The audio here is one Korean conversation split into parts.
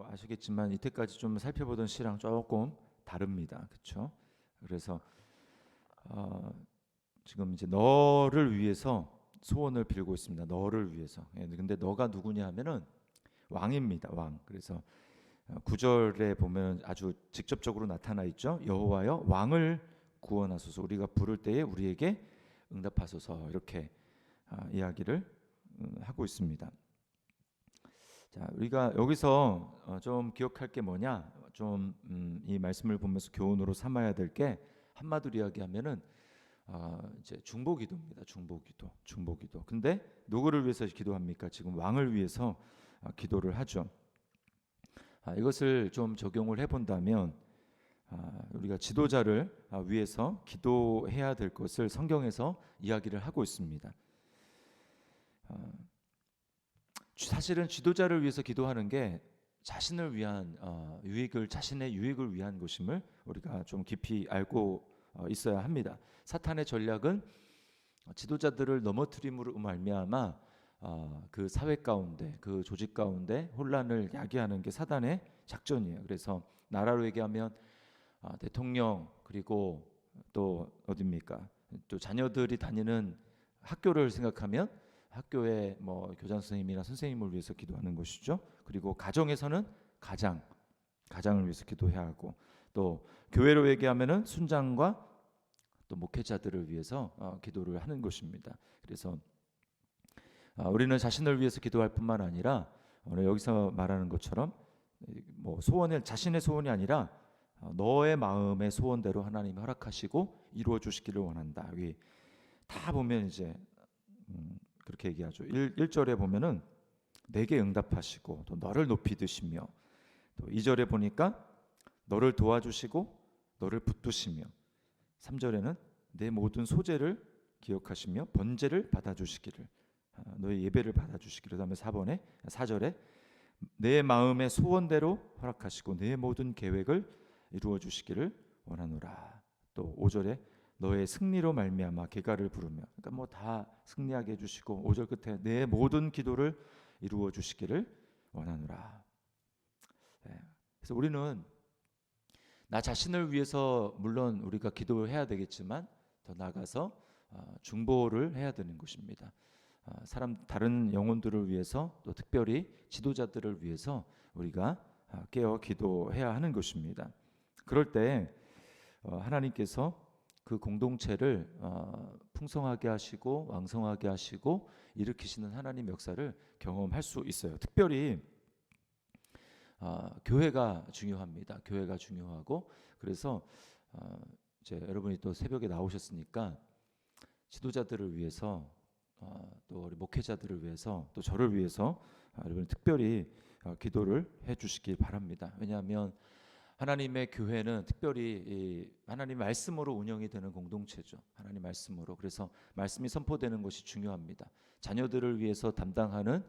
뭐 아시겠지만 이때까지 좀 살펴보던 시랑 조금 다릅니다. 그렇죠? 그래서 지금 이제 너를 위해서 소원을 빌고 있습니다. 너를 위해서. 근데 너가 누구냐 하면은 왕입니다. 왕. 그래서 9절에 보면 아주 직접적으로 나타나 있죠. 여호와여 왕을 구원하소서. 우리가 부를 때에 우리에게 응답하소서. 이렇게 이야기를 하고 있습니다. 자, 우리가 여기서 좀 기억할 게 뭐냐? 좀 이 말씀을 보면서 교훈으로 삼아야 될 게 한마디로 이야기하면은 이제 중보기도입니다. 중보기도. 근데 누구를 위해서 기도합니까? 지금 왕을 위해서 기도를 하죠. 이것을 좀 적용을 해본다면 우리가 지도자를 위해서 기도해야 될 것을 성경에서 이야기를 하고 있습니다. 사실은 지도자를 위해서 기도하는 게 자신을 위한 자신의 유익을 위한 것임을 우리가 좀 깊이 알고 있어야 합니다. 사탄의 전략은 지도자들을 넘어뜨림으로 말미암아 그 사회 가운데, 그 조직 가운데 혼란을 야기하는 게 사단의 작전이에요. 그래서 나라로 얘기하면 대통령, 그리고 또 어디입니까? 또 자녀들이 다니는 학교를 생각하면 학교의 뭐 교장 선생님이나 선생님을 위해서 기도하는 것이죠. 그리고 가정에서는 가장을 위해서 기도해야 하고, 또 교회로 얘기하면은 순장과 또 목회자들을 위해서 기도를 하는 것입니다. 그래서 우리는 자신을 위해서 기도할 뿐만 아니라 오늘 여기서 말하는 것처럼 뭐 자신의 소원이 아니라 너의 마음의 소원대로 하나님이 허락하시고 이루어 주시기를 원한다. 여기 다 보면 이제 그렇게 얘기하죠. 1절에 보면은 내게 응답하시고 또 너를 높이 드시며, 또 2절에 보니까 너를 도와주시고 너를 붙드시며, 3절에는 내 모든 소재를 기억하시며 번제를 받아주시기를, 너의 예배를 받아주시기를. 그다음에 4절에 내 마음의 소원대로 허락하시고 내 모든 계획을 이루어 주시기를 원하노라. 또 5절에 너의 승리로 말미암아 개가를 부르며, 그러니까 뭐 다 승리하게 해주시고, 5절 끝에 내 모든 기도를 이루어 주시기를 원하노라. 그래서 우리는 나 자신을 위해서 물론 우리가 기도를 해야 되겠지만 더 나아가서 중보를 해야 되는 것입니다. 다른 영혼들을 위해서, 또 특별히 지도자들을 위해서 우리가 깨어 기도해야 하는 것입니다. 그럴 때 하나님께서 그 공동체를 풍성하게 하시고 왕성하게 하시고 일으키시는 하나님 역사를 경험할 수 있어요. 특별히 교회가 중요합니다. 교회가 중요하고, 그래서 이제 여러분이 또 새벽에 나오셨으니까 지도자들을 위해서, 또 우리 목회자들을 위해서, 또 저를 위해서 여러분 특별히 기도를 해주시길 바랍니다. 왜냐하면 하나님의 교회는 특별히 하나님 말씀으로 운영이 되는 공동체죠. 하나님 말씀으로. 그래서 말씀이 선포되는 것이 중요합니다. 자녀들을 위해서 담당하는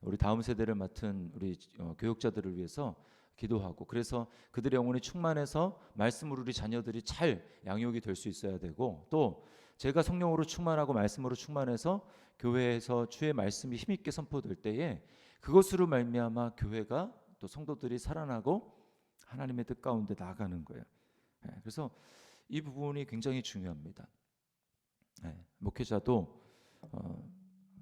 우리 다음 세대를 맡은 우리 교육자들을 위해서 기도하고, 그래서 그들의 영혼이 충만해서 말씀으로 우리 자녀들이 잘 양육이 될 수 있어야 되고, 또 제가 성령으로 충만하고 말씀으로 충만해서 교회에서 주의 말씀이 힘있게 선포될 때에 그것으로 말미암아 교회가, 또 성도들이 살아나고 하나님의 뜻 가운데 나아가는 거예요. 그래서 이 부분이 굉장히 중요합니다. 목회자도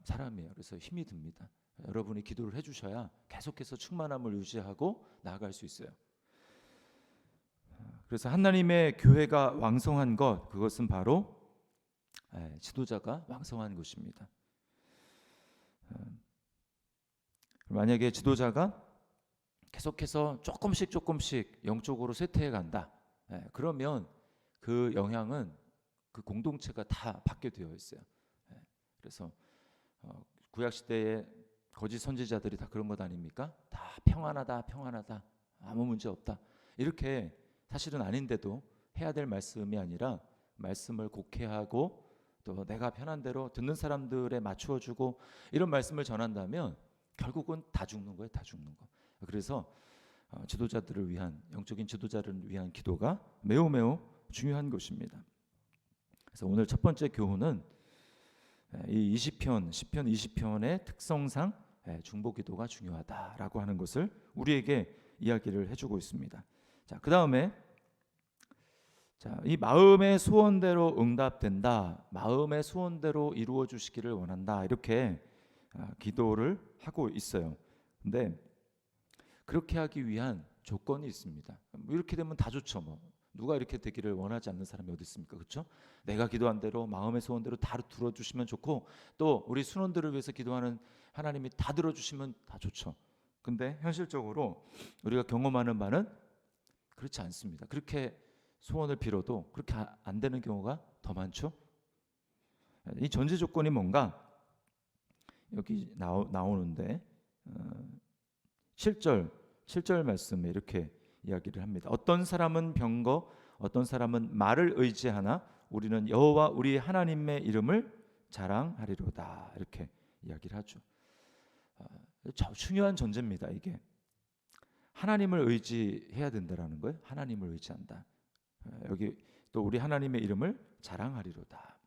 사람이에요. 그래서 힘이 듭니다. 여러분이 기도를 해주셔야 계속해서 충만함을 유지하고 나아갈 수 있어요. 그래서 하나님의 교회가 왕성한 것, 그것은 바로 지도자가 왕성한 것입니다. 만약에 지도자가 계속해서 조금씩 영적으로 쇠퇴해 간다, 그러면 그 영향은 그 공동체가 다 받게 되어 있어요. 그래서 구약 시대에 거짓 선지자들이 다 그런 것 아닙니까? 다 평안하다, 아무 문제 없다, 이렇게 사실은 아닌데도 해야 될 말씀이 아니라 말씀을 곡해하고 또 내가 편한 대로 듣는 사람들에 맞추어주고 이런 말씀을 전한다면 결국은 다 죽는 거예요. 다 죽는 거. 그래서 지도자들을 위한, 영적인 지도자를 위한 기도가 매우 중요한 것입니다. 그래서 오늘 첫 번째 교훈은 이 시편 20편의 특성상 중보 기도가 중요하다라고 하는 것을 우리에게 이야기를 해주고 있습니다. 자, 그 다음에 이 마음의 소원대로 응답된다, 마음의 소원대로 이루어 주시기를 원한다, 이렇게 기도를 하고 있어요. 근데 그렇게 하기 위한 조건이 있습니다. 이렇게 되면 다 좋죠. 뭐 누가 이렇게 되기를 원하지 않는 사람이 어디 있습니까? 그렇죠? 내가 기도한 대로 마음의 소원대로 다 들어주시면 좋고, 또 우리 순원들을 위해서 기도하는 하나님이 다 들어주시면 다 좋죠. 근데 현실적으로 우리가 경험하는 바는 그렇지 않습니다. 그렇게 소원을 빌어도 그렇게 안 되는 경우가 더 많죠. 이 전제 조건이 뭔가 여기 나오는데 7절 말씀에 이렇게 이야기를 합니다. 어떤 사람은 병거, 어떤 사람은 말을 의지하나 우리는 여호와 우리 하나님의 이름을 자랑하리로다, 이렇게 이야기를 하죠. 중요한 전제입니다. 이게 하나님을 의지해야 된다라는 거예요. 하나님을 의지한다. 여기 또 우리 하나님의 이름을 자랑하리로다.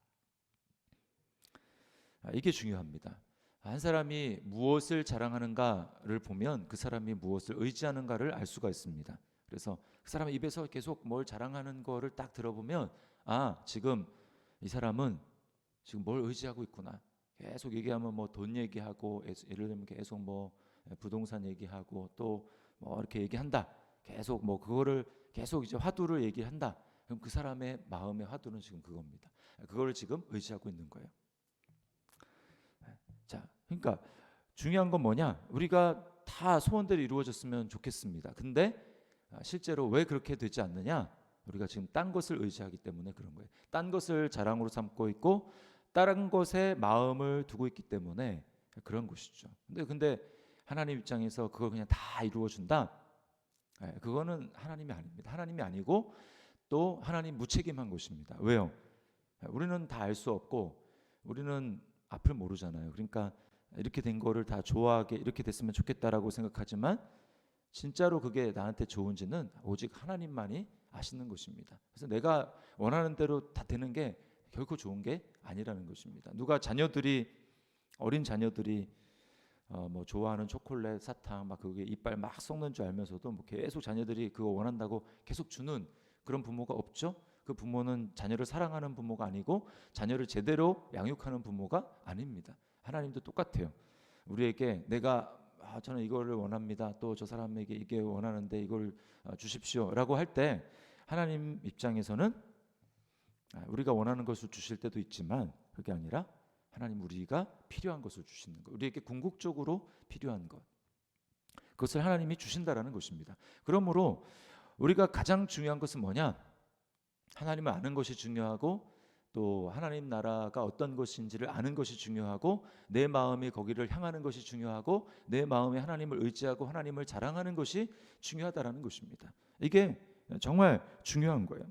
이게 중요합니다. 한 사람이 무엇을 자랑하는가를 보면 그 사람이 무엇을 의지하는가를 알 수가 있습니다. 그래서 그 사람의 입에서 계속 뭘 자랑하는 거를 딱 들어보면, 지금 이 사람은 지금 뭘 의지하고 있구나. 계속 얘기하면 뭐 돈 얘기하고, 예를 들면 계속 뭐 부동산 얘기하고, 또 뭐 이렇게 얘기한다. 계속 뭐 그거를 계속 이제 화두를 얘기한다. 그럼 그 사람의 마음의 화두는 지금 그겁니다. 그거를 지금 의지하고 있는 거예요. 자, 그러니까 중요한 건 뭐냐? 우리가 다 소원대로 이루어졌으면 좋겠습니다. 근데 실제로 왜 그렇게 되지 않느냐? 우리가 지금 딴 것을 의지하기 때문에 그런 거예요. 딴 것을 자랑으로 삼고 있고 다른 것에 마음을 두고 있기 때문에 그런 것이죠. 근데 하나님 입장에서 그걸 그냥 다 이루어 준다? 그거는 하나님이 아닙니다. 하나님이 아니고 또 하나님 무책임한 것입니다. 왜요? 우리는 다 알 수 없고 우리는 앞을 모르잖아요. 그러니까 이렇게 된 거를 다 좋아하게, 이렇게 됐으면 좋겠다라고 생각하지만 진짜로 그게 나한테 좋은지는 오직 하나님만이 아시는 것입니다. 그래서 내가 원하는 대로 다 되는 게 결코 좋은 게 아니라는 것입니다. 누가 어린 자녀들이 뭐 좋아하는 초콜릿, 사탕 막 그게 이빨 막 썩는 줄 알면서도 뭐 계속 자녀들이 그거 원한다고 계속 주는 그런 부모가 없죠. 그 부모는 자녀를 사랑하는 부모가 아니고 자녀를 제대로 양육하는 부모가 아닙니다. 하나님도 똑같아요. 우리에게 저는 이거를 원합니다. 또 저 사람에게 이게 원하는데 이걸 주십시오라고 할 때 하나님 입장에서는 우리가 원하는 것을 주실 때도 있지만 그게 아니라 하나님 우리가 필요한 것을 주시는 것, 우리에게 궁극적으로 필요한 것, 그것을 하나님이 주신다라는 것입니다. 그러므로 우리가 가장 중요한 것은 뭐냐? 하나님을 아는 것이 중요하고 또 하나님 나라가 어떤 것인지를 아는 것이 중요하고 내 마음이 거기를 향하는 것이 중요하고 내 마음이 하나님을 의지하고 하나님을 자랑하는 것이 중요하다라는 것입니다. 이게 정말 중요한 거예요.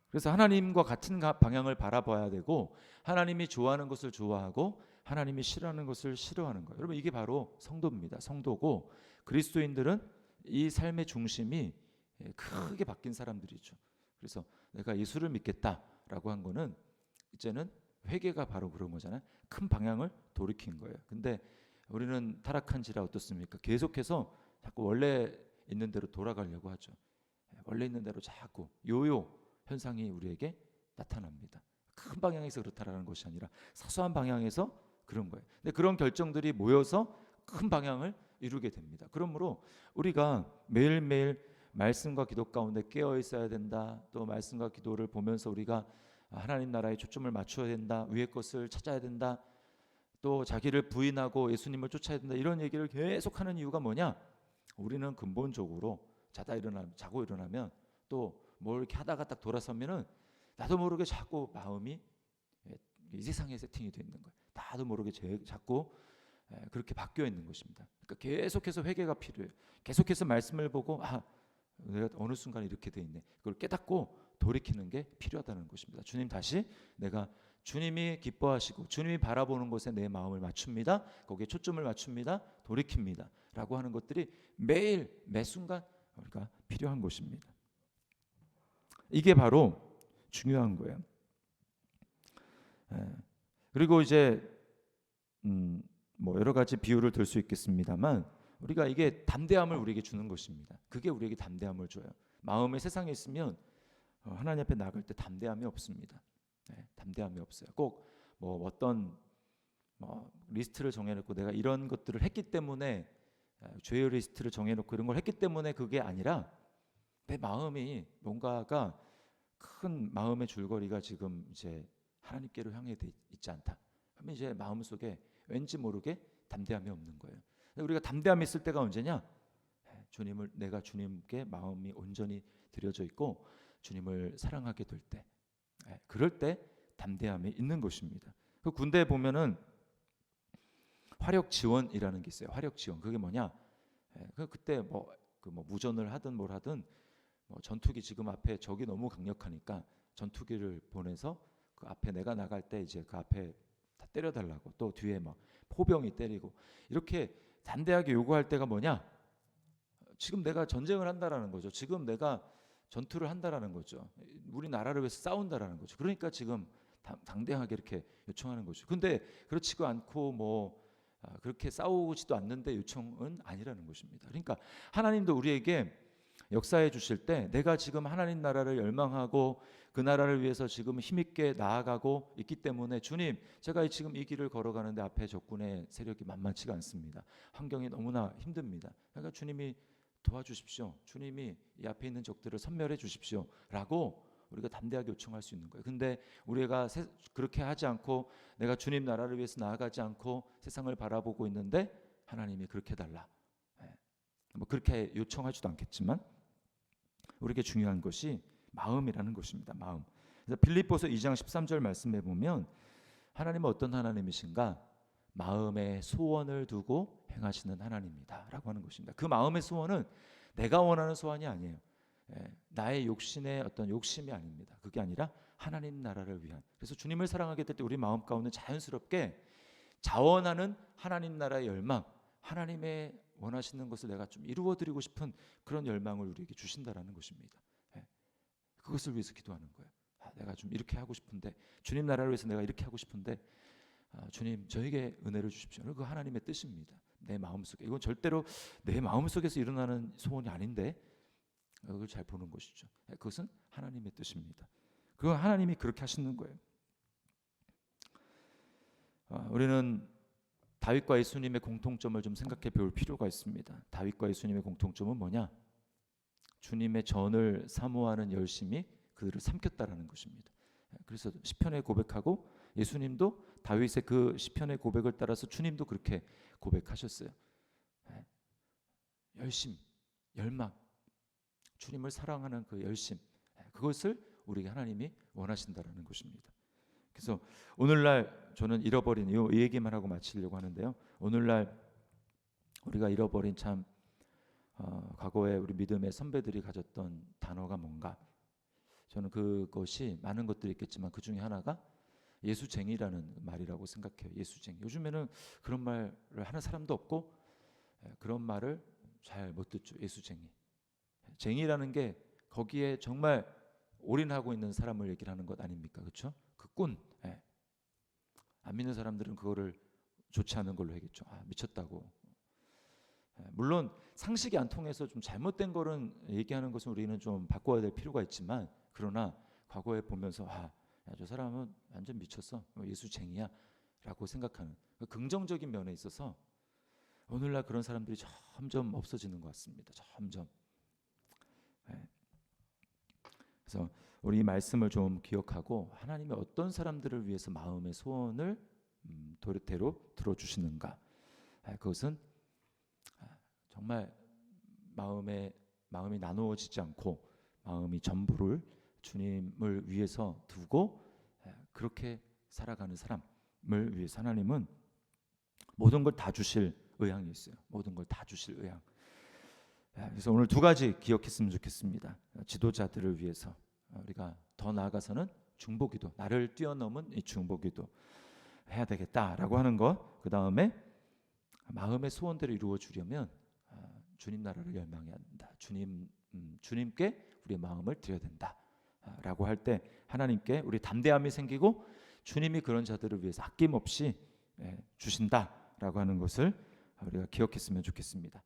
그래서 하나님과 같은 방향을 바라봐야 되고 하나님이 좋아하는 것을 좋아하고 하나님이 싫어하는 것을 싫어하는 거예요. 여러분, 이게 바로 성도입니다. 성도고 그리스도인들은 이 삶의 중심이 크게 바뀐 사람들이죠. 그래서 내가 예수를 믿겠다라고 한 거는 이제는 회개가 바로 그런 거잖아요. 큰 방향을 돌이킨 거예요. 근데 우리는 타락한지라 어떻습니까? 계속해서 자꾸 원래 있는 대로 돌아가려고 하죠. 원래 있는 대로 자꾸 요요 현상이 우리에게 나타납니다. 큰 방향에서 그렇다라는 것이 아니라 사소한 방향에서 그런 거예요. 근데 그런 결정들이 모여서 큰 방향을 이루게 됩니다. 그러므로 우리가 매일매일 말씀과 기도 가운데 깨어 있어야 된다. 또 말씀과 기도를 보면서 우리가 하나님 나라에 초점을 맞춰야 된다. 위의 것을 찾아야 된다. 또 자기를 부인하고 예수님을 쫓아야 된다. 이런 얘기를 계속하는 이유가 뭐냐? 우리는 근본적으로 자고 일어나면 또 뭘 이렇게 하다가 딱 돌아서면은 나도 모르게 자꾸 마음이 이 세상에 세팅이 돼 있는 거예요. 나도 모르게 자꾸 그렇게 바뀌어 있는 것입니다. 그러니까 계속해서 회개가 필요해요. 계속해서 말씀을 보고 내가 어느 순간 이렇게 돼 있네. 그걸 깨닫고 돌이키는 게 필요하다는 것입니다. 내가 주님이 기뻐하시고 주님이 바라보는 곳에 내 마음을 맞춥니다. 거기에 초점을 맞춥니다. 돌이킵니다. 라고 하는 것들이 매일 매 순간 우리가 필요한 것입니다. 이게 바로 중요한 거예요. 그리고 이제 뭐 여러 가지 비유를 들 수 있겠습니다만 우리가 이게 담대함을 우리에게 주는 것입니다. 그게 우리에게 담대함을 줘요. 마음의 세상에 있으면 하나님 앞에 나갈 때 담대함이 없습니다. 네, 담대함이 없어요. 꼭 뭐 어떤 리스트를 정해놓고 내가 이런 것들을 했기 때문에 죄의 리스트를 정해놓고 이런 걸 했기 때문에 그게 아니라 내 마음이 뭔가가 큰 마음의 줄거리가 지금 이제 하나님께로 향해 있지 않다. 그러면 이제 마음 속에 왠지 모르게 담대함이 없는 거예요. 우리가 담대함이 있을 때가 언제냐? 내가 주님께 마음이 온전히 드려져 있고 주님을 사랑하게 될 때, 그럴 때 담대함이 있는 것입니다. 그 군대에 보면은 화력 지원이라는 게 있어요. 화력 지원. 그게 뭐냐? 그때 무전을 하든 뭘 하든 전투기 지금 앞에 적이 너무 강력하니까 전투기를 보내서 그 앞에 내가 나갈 때 이제 그 앞에 다 때려달라고, 또 뒤에 막 포병이 때리고, 이렇게 담대하게 요구할 때가 뭐냐? 지금 내가 전쟁을 한다라는 거죠. 지금 내가 전투를 한다라는 거죠. 우리 나라를 위해서 싸운다라는 거죠. 그러니까 지금 당대하게 이렇게 요청하는 거죠. 근데 그렇지도 않고 그렇게 싸우지도 않는데 요청은 아니라는 것입니다. 그러니까 하나님도 우리에게 역사해 주실 때 내가 지금 하나님 나라를 열망하고 그 나라를 위해서 지금 힘있게 나아가고 있기 때문에 주님, 제가 지금 이 길을 걸어가는데 앞에 적군의 세력이 만만치가 않습니다. 환경이 너무나 힘듭니다. 그러니까 주님이 도와주십시오. 주님이 이 앞에 있는 적들을 섬멸해 주십시오 라고 우리가 담대하게 요청할 수 있는 거예요. 근데 우리가 그렇게 하지 않고 내가 주님 나라를 위해서 나아가지 않고 세상을 바라보고 있는데 하나님이 그렇게 해달라, 그렇게 요청하지도 않겠지만 우리에게 중요한 것이 마음이라는 것입니다. 마음. 그래서 빌립보서 2장 13절 말씀해 보면 하나님은 어떤 하나님이신가? 마음의 소원을 두고 행하시는 하나님이다 라고 하는 것입니다. 그 마음의 소원은 내가 원하는 소원이 아니에요. 나의 욕심의 어떤 욕심이 아닙니다. 그게 아니라 하나님 나라를 위한. 그래서 주님을 사랑하게 될 때 우리 마음 가운데 자연스럽게 자원하는 하나님 나라의 열망, 하나님의 원하시는 것을 내가 좀 이루어드리고 싶은 그런 열망을 우리에게 주신다라는 것입니다. 그것을 위해서 기도하는 거예요. 내가 좀 이렇게 하고 싶은데, 주님 나라를 위해서 내가 이렇게 하고 싶은데, 주님 저에게 은혜를 주십시오. 그 하나님의 뜻입니다. 내 마음속에. 이건 절대로 내 마음속에서 일어나는 소원이 아닌데 그걸 잘 보는 것이죠. 그것은 하나님의 뜻입니다. 그건 하나님이 그렇게 하시는 거예요. 우리는 다윗과 예수님의 공통점을 좀 생각해 볼 필요가 있습니다. 다윗과 예수님의 공통점은 뭐냐? 주님의 전을 사모하는 열심이 그들을 삼켰다라는 것입니다. 그래서 시편에 고백하고 예수님도 다윗의 그 시편의 고백을 따라서 주님도 그렇게 고백하셨어요. 열심, 열망, 주님을 사랑하는 그 열심, 그것을 우리에게 하나님이 원하신다라는 것입니다. 그래서 오늘날 저는 잃어버린 이 얘기만 하고 마치려고 하는데요. 오늘날 우리가 잃어버린 참 과거에 우리 믿음의 선배들이 가졌던 단어가 뭔가? 저는 그것이 많은 것들이 있겠지만 그 중에 하나가 예수쟁이라는 말이라고 생각해요. 예수쟁이. 요즘에는 그런 말을 하는 사람도 없고 그런 말을 잘 못 듣죠. 예수쟁이. 쟁이라는 게 거기에 정말 올인하고 있는 사람을 얘기를 하는 것 아닙니까? 그렇죠? 그 꾼. 안 믿는 사람들은 그거를 좋지 않은 걸로 하겠죠. 미쳤다고. 물론 상식이 안 통해서 좀 잘못된 거는 얘기하는 것은 우리는 좀 바꿔야 될 필요가 있지만, 그러나 과거에 보면서 저 사람은 완전 미쳤어, 예수쟁이야 라고 생각하는 긍정적인 면에 있어서 오늘날 그런 사람들이 점점 없어지는 것 같습니다. 점점. 그래서 우리 이 말씀을 좀 기억하고 하나님이 어떤 사람들을 위해서 마음의 소원을 도리대로 들어주시는가, 그것은 정말 마음이 나누어지지 않고 마음이 전부를 주님을 위해서 두고 그렇게 살아가는 사람을 위해서 하나님은 모든 걸 다 주실 의향이 있어요. 모든 걸 다 주실 의향. 그래서 오늘 두 가지 기억했으면 좋겠습니다. 지도자들을 위해서 우리가 더 나아가서는 중보기도, 나를 뛰어넘은 이 중보기도 해야 되겠다라고 하는 것. 그 다음에 마음의 소원대로 이루어 주려면 주님 나라를 열망해야 한다. 주님께 우리의 마음을 드려야 된다라고 할 때 하나님께 우리 담대함이 생기고 주님이 그런 자들을 위해서 아낌없이 주신다라고 하는 것을 우리가 기억했으면 좋겠습니다.